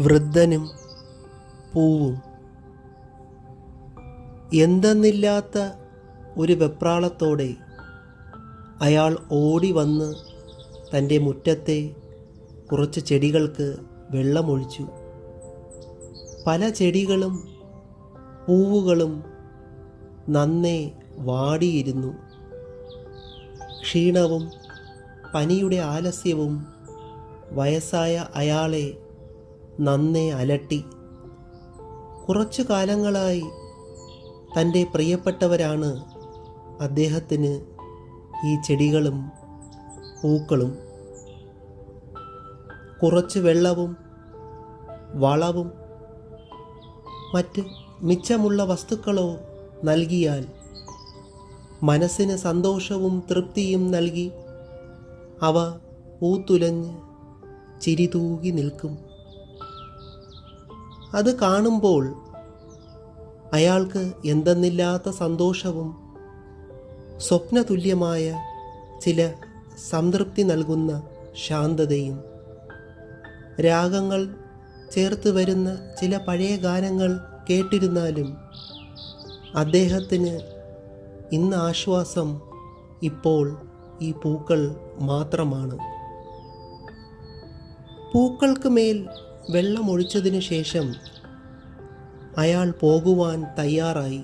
വൃദ്ധനും പൂവും. എന്തെന്നില്ലാത്ത ഒരു വെപ്രാളത്തോടെ അയാൾ ഓടി വന്ന് തൻ്റെ മുറ്റത്തെ കുറച്ച് ചെടികൾക്ക് വെള്ളമൊഴിച്ചു. പല ചെടികളും പൂവുകളും നന്നേ വാടിയിരുന്നു. ക്ഷീണവും പനിയുടെ ആലസ്യവും വയസ്സായ അയാളെ നന്നേ അലട്ടി. കുറച്ചു കാലങ്ങളായി തൻ്റെ പ്രിയപ്പെട്ടവരാണ് അദ്ദേഹത്തിന് ഈ ചെടികളും പൂക്കളും. കുറച്ച് വെള്ളവും വളവും മറ്റ് മിച്ചമുള്ള വസ്തുക്കളോ നൽകിയാൽ മനസ്സിന് സന്തോഷവും തൃപ്തിയും നൽകി അവ പൂത്തുലഞ്ഞ് ചിരിതൂകി നിൽക്കും. അത് കാണുമ്പോൾ അയാൾക്ക് എന്തെന്നില്ലാത്ത സന്തോഷവും സ്വപ്നതുല്യമായ ചില സംതൃപ്തി നൽകുന്ന ശാന്തതയും. രാഗങ്ങൾ ചേർത്ത് വരുന്ന ചില പഴയ ഗാനങ്ങൾ കേട്ടിരുന്നാലും അദ്ദേഹത്തിന് ഇന്ന് ആശ്വാസം ഇപ്പോൾ ഈ പൂക്കൾ മാത്രമാണ്. പൂക്കൾക്ക് മേൽ വെള്ളമൊഴിച്ചതിനു ശേഷം അയാൾ പോകുവാൻ തയ്യാറായി.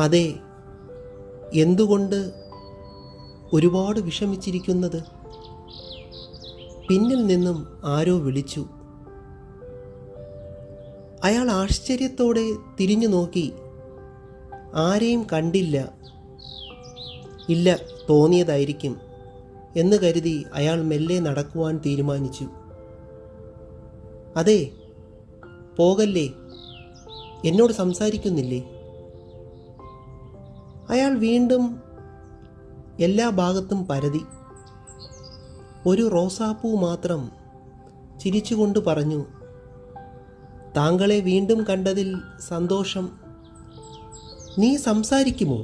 അതെ, എന്തുകൊണ്ട് ഒരുപാട് വിഷമിച്ചിരിക്കുന്നത്? പിന്നിൽ നിന്നും ആരോ വിളിച്ചു. അയാൾ ആശ്ചര്യത്തോടെ തിരിഞ്ഞു നോക്കി. ആരെയും കണ്ടില്ല. ഇല്ല, തോന്നിയതായിരിക്കും എന്ന് കരുതി അയാൾ മെല്ലെ നടക്കുവാൻ തീരുമാനിച്ചു. അതെ, പോകല്ലേ, എന്നോട് സംസാരിക്കുന്നില്ലേ? അയാൾ വീണ്ടും എല്ലാ ഭാഗത്തും പരതി. ഒരു റോസാപ്പൂ മാത്രം ചിരിച്ചുകൊണ്ട് പറഞ്ഞു, താങ്കളെ വീണ്ടും കണ്ടതിൽ സന്തോഷം. നീ സംസാരിക്കുമോ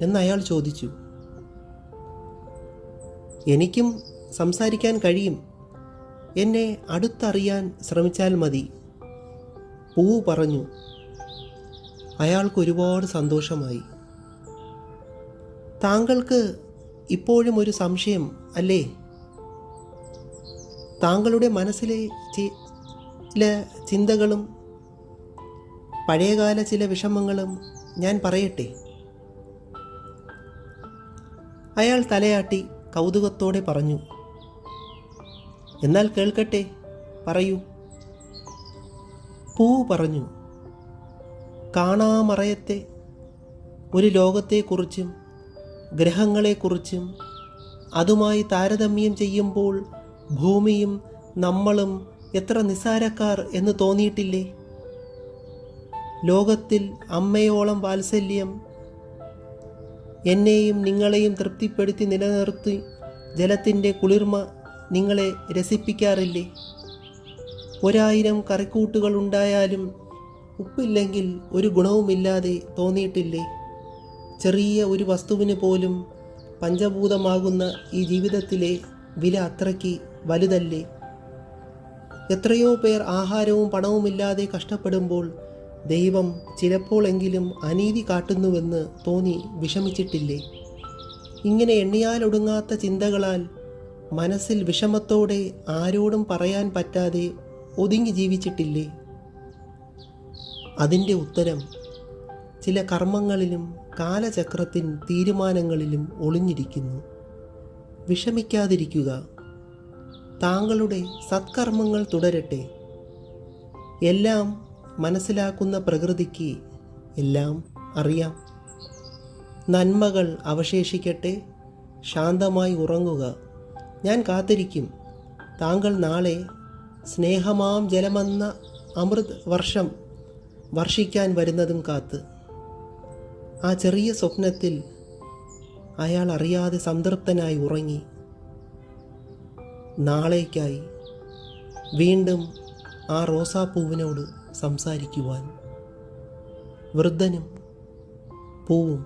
എന്നയാൾ ചോദിച്ചു. എനിക്കും സംസാരിക്കാൻ കഴിയും, എന്നെ അടുത്തറിയാൻ ശ്രമിച്ചാൽ മതി, പൂവ് പറഞ്ഞു. അയാൾക്ക് ഒരുപാട് സന്തോഷമായി. താങ്കൾക്ക് ഇപ്പോഴും ഒരു സംശയം അല്ലേ? താങ്കളുടെ മനസ്സിലെ ചില ചിന്തകളും പഴയകാല ചില വിഷമങ്ങളും ഞാൻ പറയട്ടെ? അയാൾ തലയാട്ടി കൗതുകത്തോടെ പറഞ്ഞു. എന്നാൽ കേൾക്കട്ടെ, പറയൂ. പൂവ് പറഞ്ഞു. കാണാമറയത്തെ ഒരു ലോകത്തെക്കുറിച്ചും ഗ്രഹങ്ങളെക്കുറിച്ചും അതുമായി താരതമ്യം ചെയ്യുമ്പോൾ ഭൂമിയും നമ്മളും എത്ര നിസ്സാരക്കാർ എന്ന് തോന്നിയിട്ടില്ലേ? ലോകത്തിൽ അമ്മയോളം വാത്സല്യം എന്നെയും നിങ്ങളെയും തൃപ്തിപ്പെടുത്തി നിലനിർത്തി ജലത്തിൻ്റെ കുളിർമ നിങ്ങളെ രസിപ്പിക്കാറില്ലേ? 1000 കറിക്കൂട്ടുകൾ ഉണ്ടായാലും ഉപ്പില്ലെങ്കിൽ ഒരു ഗുണവുമില്ലാതെ തോന്നിയിട്ടില്ലേ? ചെറിയ ഒരു വസ്തുവിന് പോലും പഞ്ചഭൂതമാകുന്ന ഈ ജീവിതത്തിലെ വില അത്രയ്ക്ക് വലുതല്ലേ? എത്രയോ പേർ ആഹാരവും പണവുമില്ലാതെ കഷ്ടപ്പെടുമ്പോൾ ദൈവം ചിലപ്പോഴെങ്കിലും അനീതി കാട്ടുന്നുവെന്ന് തോന്നി വിഷമിച്ചിട്ടില്ലേ? ഇങ്ങനെ എണ്ണിയാലൊടുങ്ങാത്ത ചിന്തകളാൽ മനസ്സിൽ വിഷമത്തോടെ ആരോടും പറയാൻ പറ്റാതെ ഒതുങ്ങി ജീവിച്ചിട്ടില്ലേ? അതിൻ്റെ ഉത്തരം ചില കർമ്മങ്ങളിലും കാലചക്രത്തിൻ തീരുമാനങ്ങളിലും ഒളിഞ്ഞിരിക്കുന്നു. വിഷമിക്കാതിരിക്കുക. താങ്കളുടെ സത്കർമ്മങ്ങൾ തുടരട്ടെ. എല്ലാം മനസ്സിലാക്കുന്ന പ്രകൃതിക്ക് എല്ലാം അറിയാം. നന്മകൾ അവശേഷിക്കട്ടെ. ശാന്തമായി ഉറങ്ങുക. ഞാൻ കാത്തിരിക്കും. താങ്കൾ നാളെ സ്നേഹമാം ജലമെന്ന അമൃത് വർഷം വർഷിക്കാൻ വരുന്നതും കാത്ത്. ആ ചെറിയ സ്വപ്നത്തിൽ അയാൾ അറിയാതെ സംതൃപ്തനായി ഉറങ്ങി. നാളേക്കായി വീണ്ടും ആ റോസാപ്പൂവിനോട് സംസാരിക്കുവാൻ. വൃദ്ധനും പൂവും.